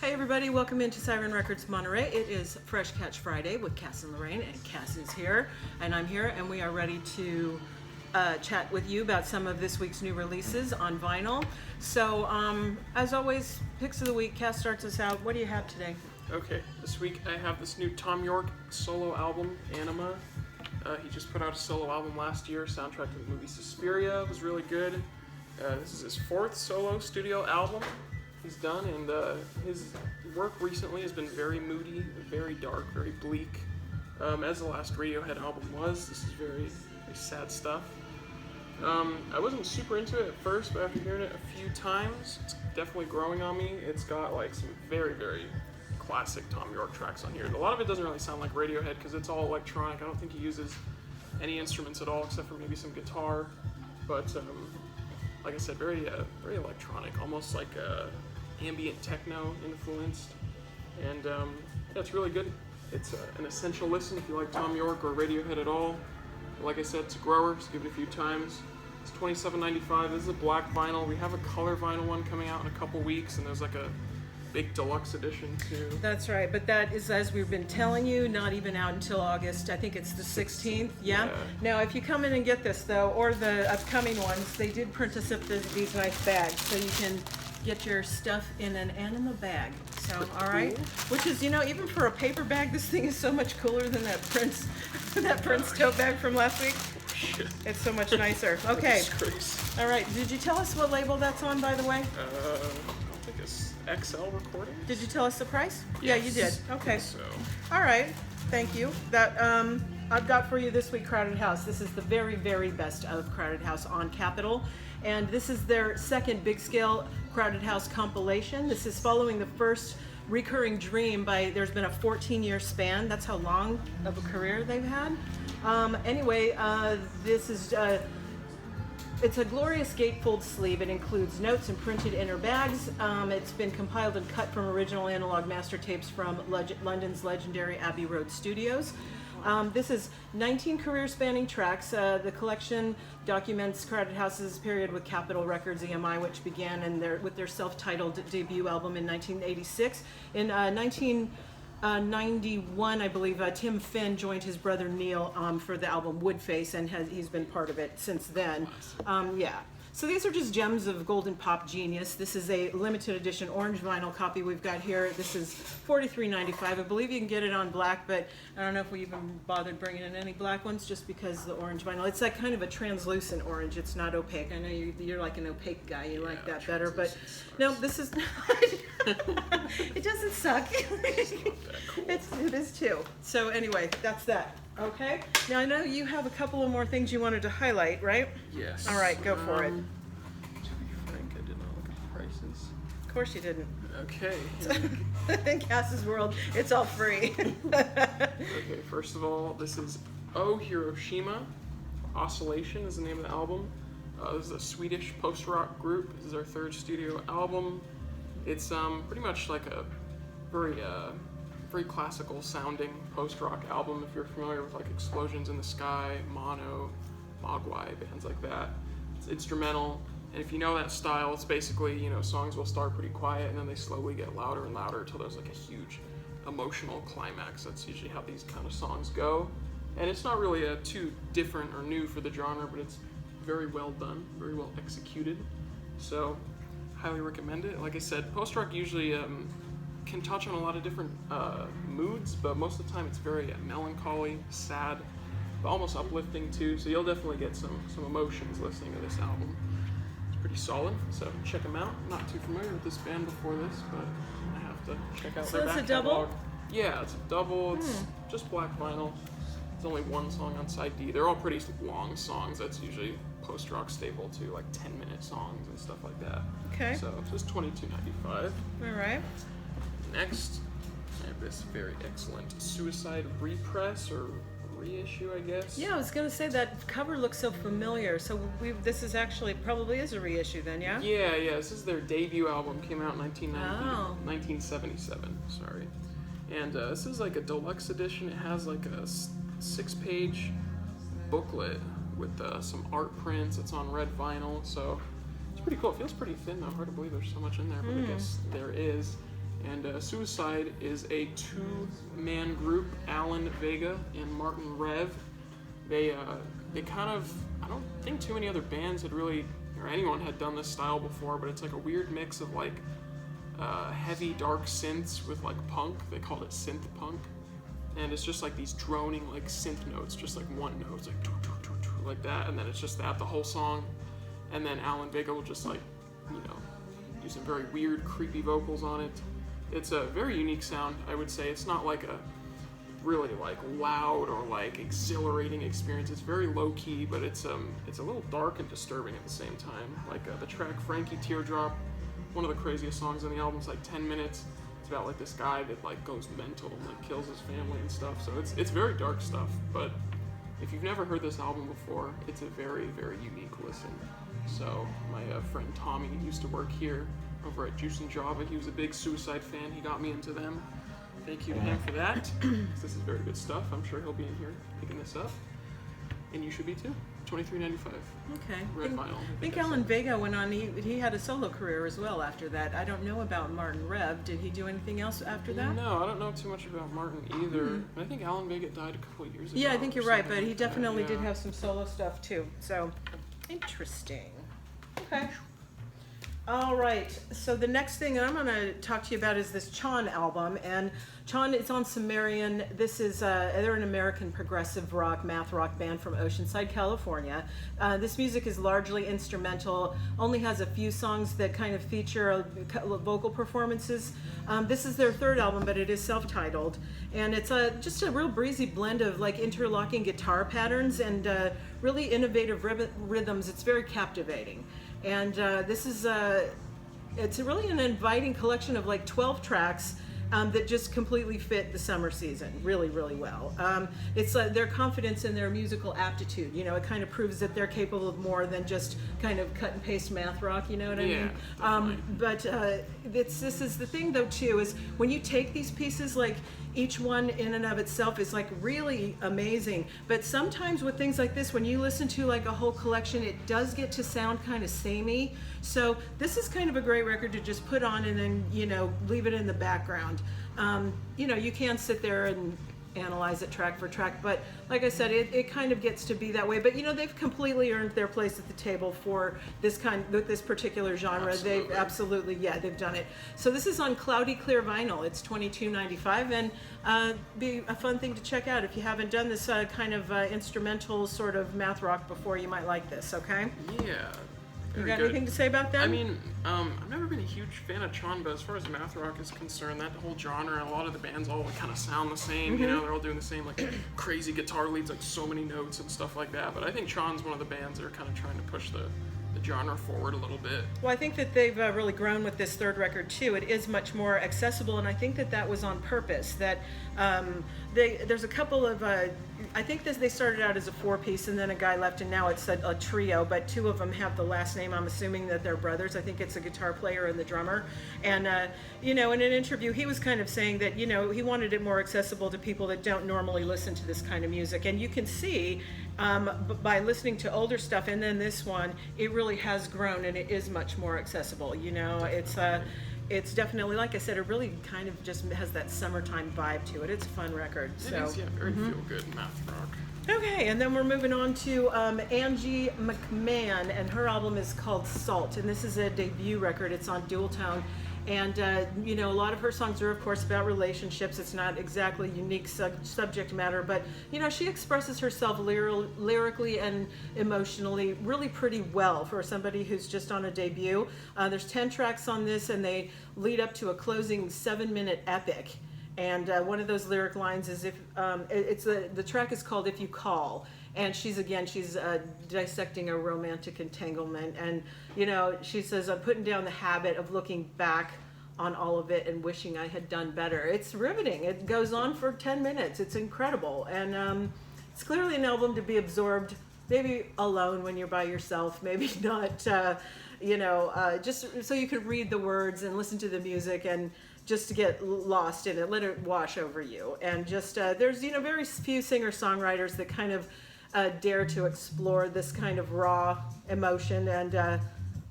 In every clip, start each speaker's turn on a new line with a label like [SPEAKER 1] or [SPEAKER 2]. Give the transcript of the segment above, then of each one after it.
[SPEAKER 1] Hi everybody, welcome into Siren Records Monterey. It is Fresh Catch Friday with Cass and Lorain, and Cass is here, and I'm here, and we are ready to chat with you about some of this week's new releases on vinyl. So, as always, picks of the week. Cass starts us out. What do you have today?
[SPEAKER 2] Okay, this week I have this new Tom York solo album, Anima. He just put out a solo album last year, soundtrack to the movie Suspiria. It was really good. This is his fourth solo studio album he's done, and his work recently has been very moody, very dark, very bleak. As the last Radiohead album was, this is very sad stuff. I wasn't super into it at first, but after hearing it a few times, it's definitely growing on me. It's got like some very, very classic Tom York tracks on here. A lot of it doesn't really sound like Radiohead because it's all electronic. I don't think he uses any instruments at all except for maybe some guitar. But like I said, very electronic, almost like ambient techno influenced. And yeah, it's really good. It's an essential listen if you like Tom York or Radiohead at all. Like I said, it's a grower, so give it a few times. It's $27.95. This is a black vinyl. We have a color vinyl one coming out in a couple weeks, and there's like a big deluxe edition too.
[SPEAKER 1] That's right, but that is, as we've been telling you, not even out until August. I think it's the 16th. Yeah? Now, if you come in and get this though, or the upcoming ones, they did print us up these nice bags, so you can get your stuff in an Anima bag. So, all right, which is, you know, even for a paper bag, this thing is so much cooler than that Prince tote bag from last week. It's so much nicer. Okay. All right. Did you tell us what label that's on, by the way?
[SPEAKER 2] I think it's XL Recording.
[SPEAKER 1] Did you tell us the price?
[SPEAKER 2] Yes.
[SPEAKER 1] Yeah, you did. Okay.
[SPEAKER 2] So.
[SPEAKER 1] All right. Thank you. That I've got for you this week, Crowded House. This is the very, very best of Crowded House on Capitol, and this is their second big scale Crowded House compilation. This is following the first Recurring Dream by, there's been a 14-year span. That's how long of a career they've had. Anyway, this is, it's a glorious gatefold sleeve. It includes notes and printed inner bags. It's been compiled and cut from original analog master tapes from London's legendary Abbey Road Studios. This is 19 career-spanning tracks. The collection documents Crowded House's period with Capitol Records EMI, which began with their self-titled debut album in 1986. In 1991, I believe, Tim Finn joined his brother Neil for the album Woodface, and he's been part of it since then. Yeah. So these are just gems of golden pop genius. This is a limited edition orange vinyl copy we've got here. This is $43.95. I believe you can get it on black, but I don't know if we even bothered bringing in any black ones just because the orange vinyl. It's like kind of a translucent orange. It's not opaque. I know you're like an opaque guy. You like that better, but no, this is it doesn't suck.
[SPEAKER 2] It's not that cool.
[SPEAKER 1] It is too. So anyway, that's that. Okay. Now I know you have a couple of more things you wanted to highlight, right?
[SPEAKER 2] Yes.
[SPEAKER 1] All right, go for it.
[SPEAKER 2] To be frank, I did not look at the prices.
[SPEAKER 1] Of course you didn't.
[SPEAKER 2] Okay.
[SPEAKER 1] In Cass's world, it's all free.
[SPEAKER 2] Okay, first of all, this is Oh Hiroshima. Oscillation is the name of the album. This is a Swedish post-rock group. This is their third studio album. It's pretty much like a very classical sounding post-rock album if you're familiar with like Explosions in the Sky, Mono, Mogwai, bands like that. It's instrumental, and if you know that style, it's basically, you know, songs will start pretty quiet and then they slowly get louder and louder until there's like a huge emotional climax. That's usually how these kind of songs go. And it's not really too different or new for the genre, but it's very well done, very well executed. So, highly recommend it. Like I said, post-rock usually can touch on a lot of different moods, but most of the time it's very melancholy, sad, but almost uplifting too. So you'll definitely get some emotions listening to this album. It's pretty solid, so check them out. I'm not too familiar with this band before this, but I have to check out their back
[SPEAKER 1] it's a double?
[SPEAKER 2] catalog. Yeah, it's a double. It's just black vinyl. It's only one song on side D. They're all pretty long songs. That's usually post-rock staple too, like 10-minute songs and stuff like that.
[SPEAKER 1] Okay.
[SPEAKER 2] So it's just $22.95.
[SPEAKER 1] All right.
[SPEAKER 2] Next, I have this very excellent Suicide Repress, or reissue, I guess.
[SPEAKER 1] Yeah, I was gonna say that cover looks so familiar. So this is actually probably is a reissue then, yeah?
[SPEAKER 2] Yeah. This is their debut album. Came out in 1977. Sorry. And this is like a deluxe edition. It has like a 6-page booklet with some art prints. It's on red vinyl, so it's pretty cool. It feels pretty thin though. Hard to believe there's so much in there, but I guess there is. And Suicide is a two-man group, Alan Vega and Martin Rev. They kind of, I don't think too many other bands had really, or anyone had done this style before, but it's like a weird mix of like heavy dark synths with like punk. They called it synth punk. And it's just like these droning like synth notes, just like one note, it's like doo, doo, doo, doo, like that, and then it's just that the whole song. And then Alan Vega will just like, do some very weird, creepy vocals on it. It's a very unique sound, I would say. It's not like a really like loud or like exhilarating experience. It's very low key, but it's a little dark and disturbing at the same time. Like the track Frankie Teardrop, one of the craziest songs on the album. It's like 10 minutes. It's about like this guy that like goes mental and like kills his family and stuff. So it's very dark stuff. But if you've never heard this album before, it's a very, very unique listen. So my friend Tommy used to work here over at Juice and Java. He was a big Suicide fan. He got me into them. Thank you to him for that. This is very good stuff. I'm sure he'll be in here picking this up. And you should be too. $23.95.
[SPEAKER 1] Okay.
[SPEAKER 2] Red vinyl.
[SPEAKER 1] I think Alan Vega went on, he had a solo career as well after that. I don't know about Martin Rev. Did he do anything else after that?
[SPEAKER 2] No, I don't know too much about Martin either. I think Alan Vega died a couple of years ago.
[SPEAKER 1] Yeah, I think you're right, but he
[SPEAKER 2] like
[SPEAKER 1] definitely
[SPEAKER 2] that,
[SPEAKER 1] did have some solo stuff too. So, interesting. Okay. All right. So the next thing I'm going to talk to you about is this Chon album, and Chon is on Sumerian. This is they're an American progressive rock, math rock band from Oceanside, California. This music is largely instrumental. Only has a few songs that kind of feature vocal performances. This is their third album, but it is self-titled, and it's just a real breezy blend of like interlocking guitar patterns and really innovative rhythms. It's very captivating. And this is, it's really an inviting collection of like 12 tracks that just completely fit the summer season really, really well. It's their confidence in their musical aptitude. It kind of proves that they're capable of more than just kind of cut and paste math rock, you know what I mean? But this is the thing though too, is when you take these pieces, like each one in and of itself is like really amazing. But sometimes with things like this, when you listen to like a whole collection, it does get to sound kind of samey. So this is kind of a great record to just put on and then, leave it in the background. You can sit there and analyze it track for track, but like I said, it kind of gets to be that way. But they've completely earned their place at the table for this particular genre.
[SPEAKER 2] Absolutely.
[SPEAKER 1] They've absolutely, they've done it. So this is on Cloudy Clear vinyl. It's $22.95, and be a fun thing to check out if you haven't done this kind of instrumental sort of math rock before. You might like this. Okay.
[SPEAKER 2] Yeah.
[SPEAKER 1] You
[SPEAKER 2] Very
[SPEAKER 1] got
[SPEAKER 2] good.
[SPEAKER 1] anything to say about that?
[SPEAKER 2] I mean, I've never been a huge fan of Chon, but as far as math rock is concerned, that whole genre, a lot of the bands all kind of sound the same. They're all doing the same like crazy guitar leads, like so many notes and stuff like that. But I think Chon's one of the bands that are kind of trying to push the genre forward a little bit.
[SPEAKER 1] Well, I think that they've really grown with this third record too. It is much more accessible, and I think that was on purpose. That there's a couple of I think they started out as a 4-piece, and then a guy left, and now it's a trio. But 2 of them have the last name. I'm assuming that they're brothers. I think it's a guitar player and the drummer. And in an interview, he was kind of saying that he wanted it more accessible to people that don't normally listen to this kind of music. And you can see by listening to older stuff, and then this one, it really has grown, and it is much more accessible. It's definitely, like I said, it really kind of just has that summertime vibe to it. It's a fun record.
[SPEAKER 2] It is, very feel-good math rock.
[SPEAKER 1] Okay, and then we're moving on to Angie McMahon, and her album is called Salt, and this is a debut record. It's on Dual Tone. And, a lot of her songs are, of course, about relationships. It's not exactly unique subject matter, but, she expresses herself lyrically and emotionally really pretty well for somebody who's just on a debut. There's 10 tracks on this, and they lead up to a closing 7-minute epic. And one of those lyric lines is, the track is called If You Call. And she's dissecting a romantic entanglement. And, she says, I'm putting down the habit of looking back on all of it and wishing I had done better. It's riveting. It goes on for 10 minutes. It's incredible. And it's clearly an album to be absorbed, maybe alone when you're by yourself, maybe not, just so you could read the words and listen to the music and just to get lost in it, let it wash over you. And just, there's, very few singer-songwriters that kind of dare to explore this kind of raw emotion, and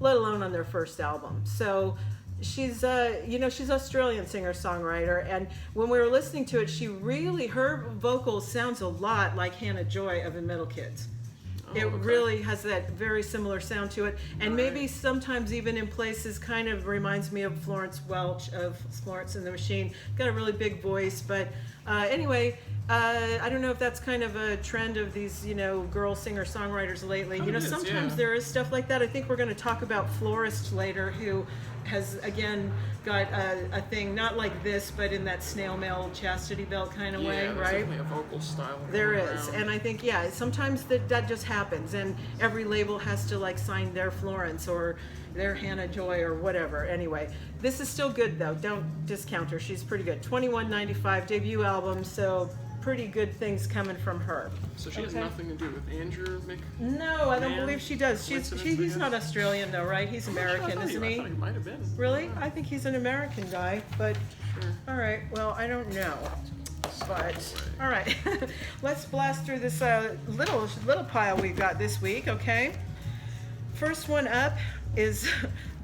[SPEAKER 1] let alone on their first album. So she's she's Australian singer-songwriter, and when we were listening to it, her vocal sounds a lot like Hannah Joy of the Middle Kids. It
[SPEAKER 2] okay.
[SPEAKER 1] really has that very similar sound to it, and
[SPEAKER 2] Right.
[SPEAKER 1] maybe sometimes even in places kind of reminds me of Florence Welch of Florence and the Machine. Got a really big voice, but anyway, I don't know if that's kind of a trend of these, girl singer-songwriters lately.
[SPEAKER 2] Oh, it is,
[SPEAKER 1] Sometimes
[SPEAKER 2] yeah.
[SPEAKER 1] there is stuff like that. I think we're going to talk about Florist later, who has, again, got a thing, not like this, but in that snail mail chastity belt kind of way,
[SPEAKER 2] there's
[SPEAKER 1] right?
[SPEAKER 2] definitely a vocal style.
[SPEAKER 1] There
[SPEAKER 2] going
[SPEAKER 1] is,
[SPEAKER 2] around.
[SPEAKER 1] and I think, sometimes that just happens, and every label has to like sign their Florence or their Hannah Joy or whatever. Anyway, this is still good though. Don't discount her. She's pretty good. $21.95 debut album, so pretty good things coming from her.
[SPEAKER 2] So she has
[SPEAKER 1] Okay.
[SPEAKER 2] nothing to do with Andrew Mc.
[SPEAKER 1] No, I don't
[SPEAKER 2] Man,
[SPEAKER 1] believe she does.
[SPEAKER 2] coincidence, I
[SPEAKER 1] He's
[SPEAKER 2] guess?
[SPEAKER 1] not Australian though, right? He's American,
[SPEAKER 2] I
[SPEAKER 1] isn't he?
[SPEAKER 2] thought he might have been.
[SPEAKER 1] Really? I think he's an American guy, but
[SPEAKER 2] Sure.
[SPEAKER 1] all right. Well, I don't know. But all right, let's blast through this little pile we've got this week. Okay, first one up is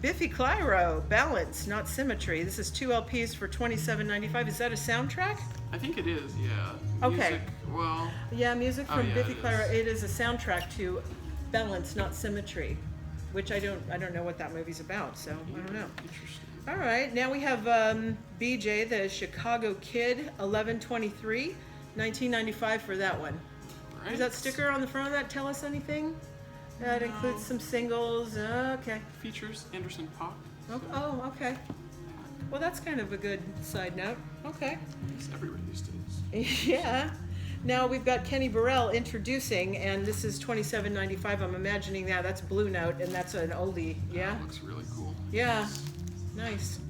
[SPEAKER 1] Biffy Clyro, Balance, Not Symmetry. This is 2 LPs for $27.95. Is that a soundtrack?
[SPEAKER 2] I think it is. Yeah.
[SPEAKER 1] Okay.
[SPEAKER 2] Music, well.
[SPEAKER 1] Yeah, music
[SPEAKER 2] Oh,
[SPEAKER 1] from
[SPEAKER 2] yeah,
[SPEAKER 1] Biffy
[SPEAKER 2] it
[SPEAKER 1] Clyro.
[SPEAKER 2] is.
[SPEAKER 1] It is a soundtrack to Balance, Not Symmetry, which I don't know what that movie's about. So I don't know.
[SPEAKER 2] Interesting.
[SPEAKER 1] All right, now we have BJ, the Chicago Kid, 11/23, 1995 for that one.
[SPEAKER 2] Right.
[SPEAKER 1] Does that sticker on the front of that tell us anything? That
[SPEAKER 2] No.
[SPEAKER 1] includes some singles. Okay.
[SPEAKER 2] Features Anderson .Paak.
[SPEAKER 1] Oh,
[SPEAKER 2] So,
[SPEAKER 1] oh, okay. Well, that's kind of a good side note. Okay.
[SPEAKER 2] it's everywhere these days.
[SPEAKER 1] Yeah. Now we've got Kenny Burrell introducing, and this is $27.95. I'm imagining that's Blue Note, and that's an oldie. Yeah.
[SPEAKER 2] That looks really cool.
[SPEAKER 1] Yeah. Nice.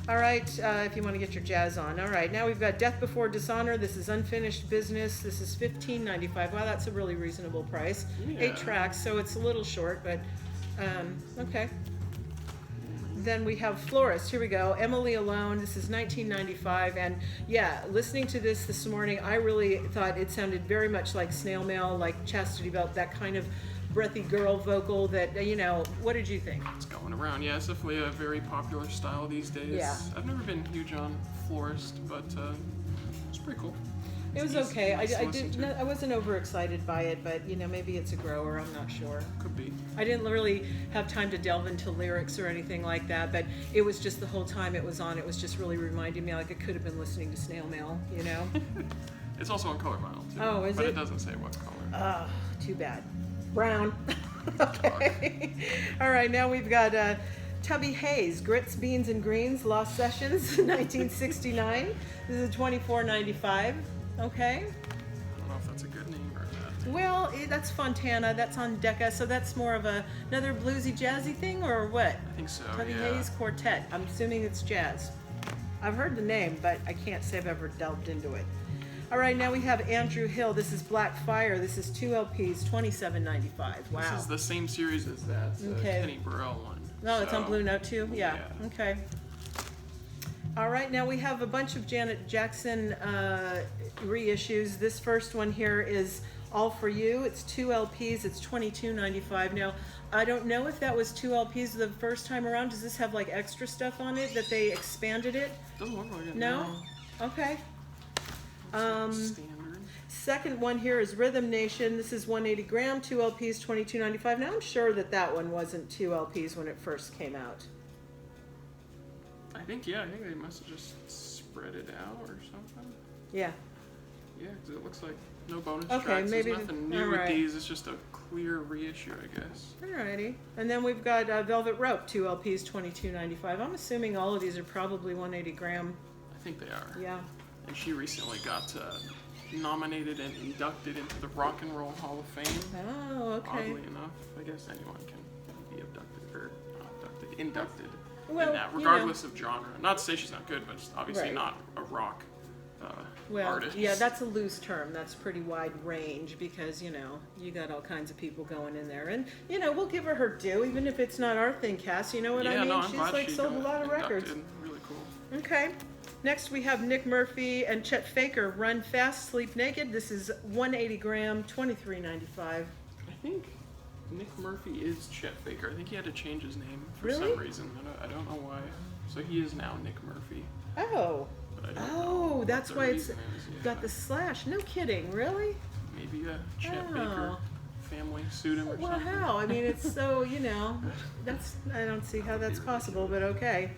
[SPEAKER 1] All right, if you want to get your jazz on. All right, now we've got Death Before Dishonor. This is Unfinished Business. This is $15.95. Wow, that's a really reasonable price.
[SPEAKER 2] Yeah.
[SPEAKER 1] 8 tracks, so it's a little short, but okay. Then we have Florist. Here we go. Emily Alone. This is $19.95. And yeah, listening to this morning, I really thought it sounded very much like Snail Mail, like Chastity Belt, that kind of breathy girl vocal that, what did you think?
[SPEAKER 2] It's going around. Yeah, it's definitely a very popular style these days.
[SPEAKER 1] Yeah.
[SPEAKER 2] I've never been huge on Florist, but it's pretty cool.
[SPEAKER 1] It was
[SPEAKER 2] It's
[SPEAKER 1] okay.
[SPEAKER 2] nice to listen to.
[SPEAKER 1] I wasn't overexcited by it, but maybe it's a grower. I'm not sure.
[SPEAKER 2] Could be.
[SPEAKER 1] I didn't really have time to delve into lyrics or anything like that, but it was just the whole time it was on. It was just really reminding me like I could have been listening to Snail Mail.
[SPEAKER 2] It's also on color vinyl too.
[SPEAKER 1] Oh, is
[SPEAKER 2] but
[SPEAKER 1] it?
[SPEAKER 2] it doesn't say what color.
[SPEAKER 1] Too bad. Brown. Okay. All right. Now we've got Tubby Hayes, Grits, Beans, and Greens, Lost Sessions, 1969. This is $24.95. Okay.
[SPEAKER 2] I don't know if that's a good name or not.
[SPEAKER 1] Well, that's Fontana. That's on Decca. So that's more of another bluesy, jazzy thing, or what?
[SPEAKER 2] I think so.
[SPEAKER 1] Tubby
[SPEAKER 2] yeah.
[SPEAKER 1] Hayes Quartet. I'm assuming it's jazz. I've heard the name, but I can't say I've ever delved into it. All right, now we have Andrew Hill. This is Black Fire. This is 2 LPs, $27.95. Wow.
[SPEAKER 2] This is the same series as that
[SPEAKER 1] Okay.
[SPEAKER 2] Kenny Burrell one.
[SPEAKER 1] No, it's on
[SPEAKER 2] So,
[SPEAKER 1] Blue Note too? Yeah.
[SPEAKER 2] Yeah.
[SPEAKER 1] Okay. All right, now we have a bunch of Janet Jackson reissues. This first one here is All For You. It's 2 LPs. It's $22.95. Now, I don't know if that was 2 LPs the first time around. Does this have like extra stuff on it that they expanded it?
[SPEAKER 2] Doesn't look like it.
[SPEAKER 1] No? Okay.
[SPEAKER 2] Standard.
[SPEAKER 1] Second one here is Rhythm Nation. This is 180 gram, 2 LPs, $22.95. Now I'm sure that one wasn't 2 LPs when it first came out.
[SPEAKER 2] I think they must have just spread it out or something.
[SPEAKER 1] Yeah.
[SPEAKER 2] Yeah, because it looks like no bonus
[SPEAKER 1] Okay,
[SPEAKER 2] tracks.
[SPEAKER 1] maybe-
[SPEAKER 2] There's nothing new
[SPEAKER 1] alright.
[SPEAKER 2] with these. It's just a clear reissue, I guess.
[SPEAKER 1] Alrighty. And then we've got Velvet Rope, 2 LPs, $22.95. I'm assuming all of these are probably 180 gram.
[SPEAKER 2] I think they are.
[SPEAKER 1] Yeah.
[SPEAKER 2] And she recently got nominated and inducted into the Rock and Roll Hall of Fame.
[SPEAKER 1] Oh, okay.
[SPEAKER 2] Oddly enough, I guess anyone can be abducted or not abducted, inducted
[SPEAKER 1] Well,
[SPEAKER 2] in that, regardless of genre. Not to say she's not good, but it's obviously
[SPEAKER 1] Right.
[SPEAKER 2] not a rock
[SPEAKER 1] Well,
[SPEAKER 2] artist.
[SPEAKER 1] yeah, that's a loose term. That's pretty wide range because, you got all kinds of people going in there. And, we'll give her due, even if it's not our thing, Cass. You know what I mean?
[SPEAKER 2] No, I'm
[SPEAKER 1] She's
[SPEAKER 2] glad
[SPEAKER 1] like
[SPEAKER 2] she
[SPEAKER 1] sold a
[SPEAKER 2] got
[SPEAKER 1] lot of records.
[SPEAKER 2] inducted. Really cool.
[SPEAKER 1] Okay. Next we have Nick Murphy and Chet Faker, Run Fast, Sleep Naked. This is 180 gram, $23.95.
[SPEAKER 2] I think Nick Murphy is Chet Baker. I think he had to change his name for
[SPEAKER 1] Really?
[SPEAKER 2] some reason. I don't know why. So he is now Nick Murphy.
[SPEAKER 1] Oh.
[SPEAKER 2] But I don't know
[SPEAKER 1] Oh,
[SPEAKER 2] what
[SPEAKER 1] that's
[SPEAKER 2] the
[SPEAKER 1] why it's
[SPEAKER 2] reason is, yeah.
[SPEAKER 1] got the slash. No kidding, really?
[SPEAKER 2] Maybe a Chet
[SPEAKER 1] Oh.
[SPEAKER 2] Baker family sued him or
[SPEAKER 1] Well,
[SPEAKER 2] something.
[SPEAKER 1] how? I mean, it's so, I don't see how that's possible, but okay.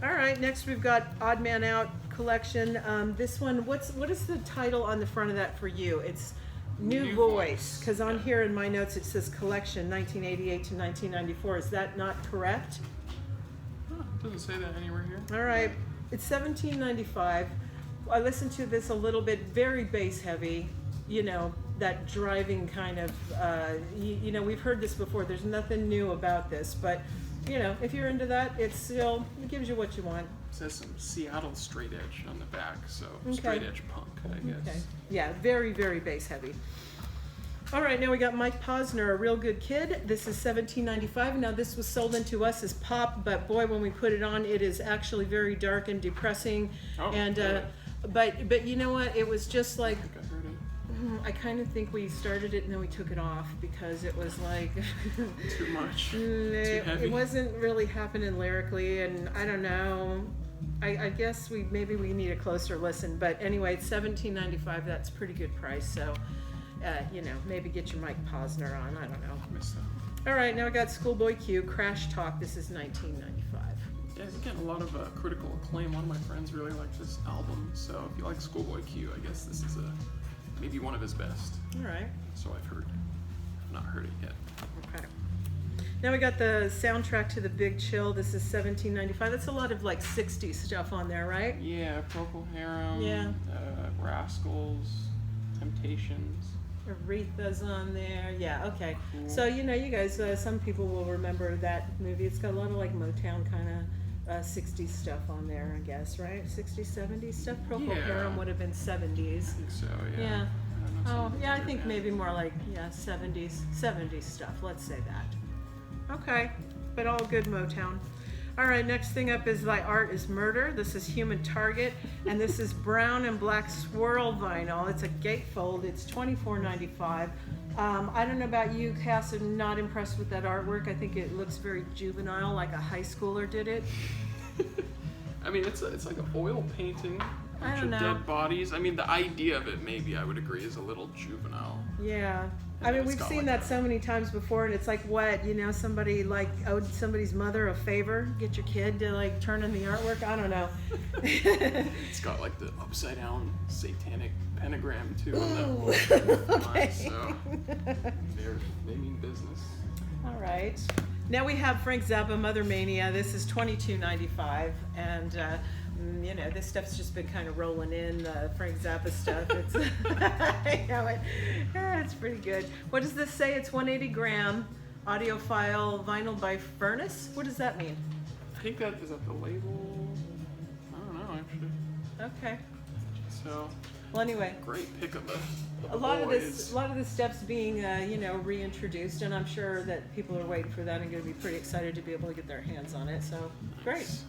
[SPEAKER 1] All right, next we've got Odd Man Out collection. This one, what is the title on the front of that for you? It's New
[SPEAKER 2] New
[SPEAKER 1] Voice,
[SPEAKER 2] Voice,
[SPEAKER 1] because on
[SPEAKER 2] yeah.
[SPEAKER 1] here in my notes it says collection 1988 to 1994. Is that not correct?
[SPEAKER 2] Huh, it doesn't say that anywhere here.
[SPEAKER 1] All right, it's $17.95. I listened to this a little bit, very bass heavy, that driving kind of, we've heard this before. There's nothing new about this, but, if you're into that, it gives you what you want.
[SPEAKER 2] It says some Seattle straight edge on the back, so
[SPEAKER 1] Okay.
[SPEAKER 2] straight edge punk, I guess.
[SPEAKER 1] Okay. Yeah, very, very bass heavy. All right, now we got Mike Posner, A Real Good Kid. This is $17.95. Now this was sold into us as pop, but boy, when we put it on, it is actually very dark and depressing.
[SPEAKER 2] Oh,
[SPEAKER 1] And
[SPEAKER 2] really?
[SPEAKER 1] but you know what? It was just like,
[SPEAKER 2] I think I heard it.
[SPEAKER 1] I kind of think we started it and then we took it off because it was like
[SPEAKER 2] Too much.
[SPEAKER 1] it,
[SPEAKER 2] Too heavy.
[SPEAKER 1] it wasn't really happening lyrically, and I don't know. I guess maybe we need a closer listen, but anyway, it's $17.95. That's a pretty good price. So, maybe get your Mike Posner on. I don't know.
[SPEAKER 2] Missed that.
[SPEAKER 1] All right, now I got Schoolboy Q, Crash Talk. This is $19.95.
[SPEAKER 2] Yeah, it's getting a lot of critical acclaim. One of my friends really liked this album, so if you like Schoolboy Q, I guess this is maybe one of his best.
[SPEAKER 1] All right.
[SPEAKER 2] So I've heard. I've not heard it yet.
[SPEAKER 1] Okay. Now we got the soundtrack to The Big Chill. This is $17.95. That's a lot of like 60s stuff on there, right?
[SPEAKER 2] Yeah, Procol Harum.
[SPEAKER 1] Yeah.
[SPEAKER 2] Rascals, Temptations.
[SPEAKER 1] Aretha's on there. Yeah, okay.
[SPEAKER 2] Cool.
[SPEAKER 1] So, you guys, some people will remember that movie. It's got a lot of like Motown kind of 60s stuff on there, I guess, right? 60s, 70s stuff. Procol
[SPEAKER 2] Yeah.
[SPEAKER 1] Harum would have been 70s.
[SPEAKER 2] I think so, yeah.
[SPEAKER 1] Yeah.
[SPEAKER 2] I don't know,
[SPEAKER 1] Oh,
[SPEAKER 2] some
[SPEAKER 1] yeah, I
[SPEAKER 2] other
[SPEAKER 1] think
[SPEAKER 2] band.
[SPEAKER 1] maybe more like, 70s stuff. Let's say that. Okay, but all good Motown. All right, next thing up is Thy Art is Murder. This is Human Target, and this is brown and black swirl vinyl. It's a gatefold. It's $24.95. I don't know about you, Cass. I'm not impressed with that artwork. I think it looks very juvenile, like a high schooler did it.
[SPEAKER 2] I mean, it's like an oil painting.
[SPEAKER 1] I
[SPEAKER 2] Bunch
[SPEAKER 1] don't
[SPEAKER 2] of
[SPEAKER 1] know.
[SPEAKER 2] dead bodies. I mean, the idea of it, maybe I would agree, is a little juvenile.
[SPEAKER 1] Yeah.
[SPEAKER 2] And
[SPEAKER 1] I mean,
[SPEAKER 2] it's
[SPEAKER 1] we've
[SPEAKER 2] got
[SPEAKER 1] seen
[SPEAKER 2] like
[SPEAKER 1] that
[SPEAKER 2] a-
[SPEAKER 1] so many times before, and it's like, what, somebody like owed somebody's mother a favor, get your kid to like turn in the artwork. I don't know.
[SPEAKER 2] It's got like the upside down satanic pentagram too.
[SPEAKER 1] Ooh. Okay.
[SPEAKER 2] So they mean business.
[SPEAKER 1] All right. Now we have Frank Zappa, Mother Mania. This is $22.95, and this stuff's just been kind of rolling in. Frank Zappa stuff. It's it's pretty good. What does this say? It's 180 gram audiophile vinyl by Furnace. What does that mean?
[SPEAKER 2] I think is that the label. I don't know actually.
[SPEAKER 1] Okay.
[SPEAKER 2] So
[SPEAKER 1] Well, anyway.
[SPEAKER 2] great pick of the
[SPEAKER 1] A lot
[SPEAKER 2] boys.
[SPEAKER 1] of this stuff's being, reintroduced, and I'm sure that people are waiting for that and going to be pretty excited to be able to get their hands on it. So, great.
[SPEAKER 2] Nice.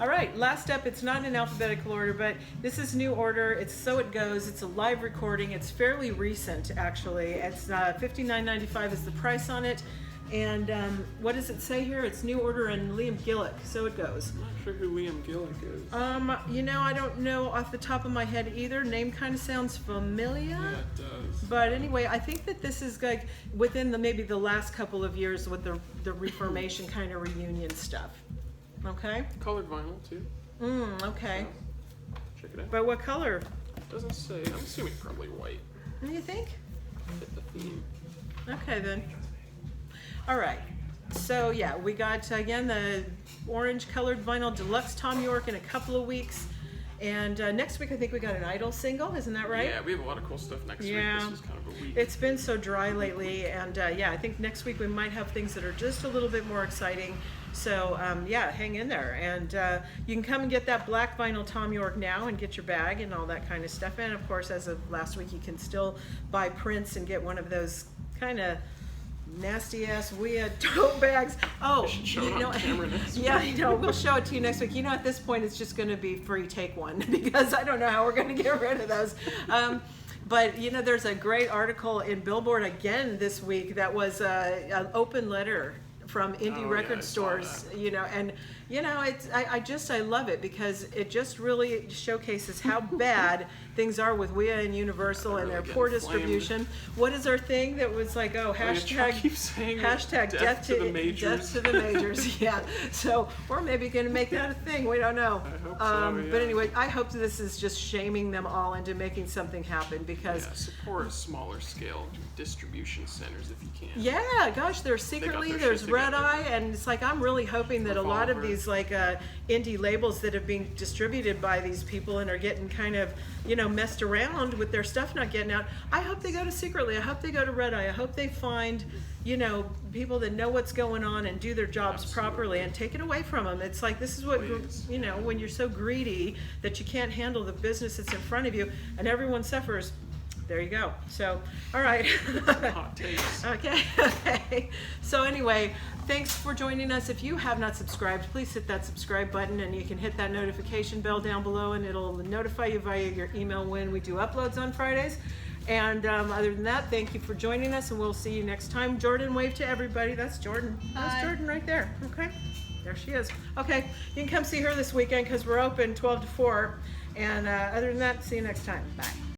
[SPEAKER 1] All right, last up, it's not in alphabetical order, but this is New Order. It's So It Goes. It's a live recording. It's fairly recent, actually. It's $59.95 is the price on it. And what does it say here? It's New Order and Liam Gillick. So It Goes.
[SPEAKER 2] I'm not sure who Liam Gillick is.
[SPEAKER 1] I don't know off the top of my head either. Name kind of sounds familiar.
[SPEAKER 2] Yeah, it does.
[SPEAKER 1] But anyway, I think that this is like within maybe the last couple of years with the Reformation kind of reunion stuff. Okay?
[SPEAKER 2] Colored vinyl too.
[SPEAKER 1] Okay.
[SPEAKER 2] So, check it out.
[SPEAKER 1] But what color?
[SPEAKER 2] Doesn't say. I'm assuming probably white.
[SPEAKER 1] What do you think?
[SPEAKER 2] Fit the theme.
[SPEAKER 1] Okay then. All right. So yeah, we got again the orange colored vinyl deluxe Tom York in a couple of weeks. And next week I think we got an Idol single, isn't that right?
[SPEAKER 2] Yeah, we have a lot of cool stuff next
[SPEAKER 1] Yeah.
[SPEAKER 2] week. This was kind of a week.
[SPEAKER 1] It's been so dry lately, and I think next week we might have things that are just a little bit more exciting. So hang in there, and you can come and get that black vinyl Tom York now and get your bag and all that kind of stuff. And of course, as of last week, you can still buy prints and get one of those kind of nasty ass weird tote bags. Oh,
[SPEAKER 2] should show it on camera next
[SPEAKER 1] yeah, I know. We'll show it to you next week. At this point, it's just going to be free. Take one because I don't know how we're going to get rid of those. But you know, there's a great article in Billboard again this week that was an open letter from indie record stores, you know, and you know, I love it because it just really showcases how bad things are with WEA and Universal and their poor distribution. What is our thing that was like, oh, hashtag
[SPEAKER 2] death to the majors.
[SPEAKER 1] Death to the majors. Yeah. So we're maybe going to make that a thing. We don't know.
[SPEAKER 2] I hope so, yeah.
[SPEAKER 1] But anyway, I hope this is just shaming them all into making something happen because
[SPEAKER 2] support smaller scale distribution centers if you can.
[SPEAKER 1] Yeah, gosh, there's secretly there's Red Eye, and it's like I'm really hoping that a lot of these like indie labels that have been distributed by these people and are getting kind of, you know, messed around with their stuff not getting out. I hope they go to Secretly. I hope they go to Red Eye. I hope they find, you know, people that know what's going on and do their jobs properly and take it away from them. It's like this is what, you know, when you're so greedy that you can't handle the business that's in front of you and everyone suffers. There you go. So, all right.
[SPEAKER 2] Hot takes.
[SPEAKER 1] Okay. So anyway, thanks for joining us. If you have not subscribed, please hit that subscribe button, and you can hit that notification bell down below, and it'll notify you via your email when we do uploads on Fridays. And other than that, thank you for joining us, and we'll see you next time. Jordan, wave to everybody. That's Jordan. That's Jordan right there. Okay. There she is. Okay. You can come see her this weekend because we're open 12 to 4. And other than that, see you next time. Bye.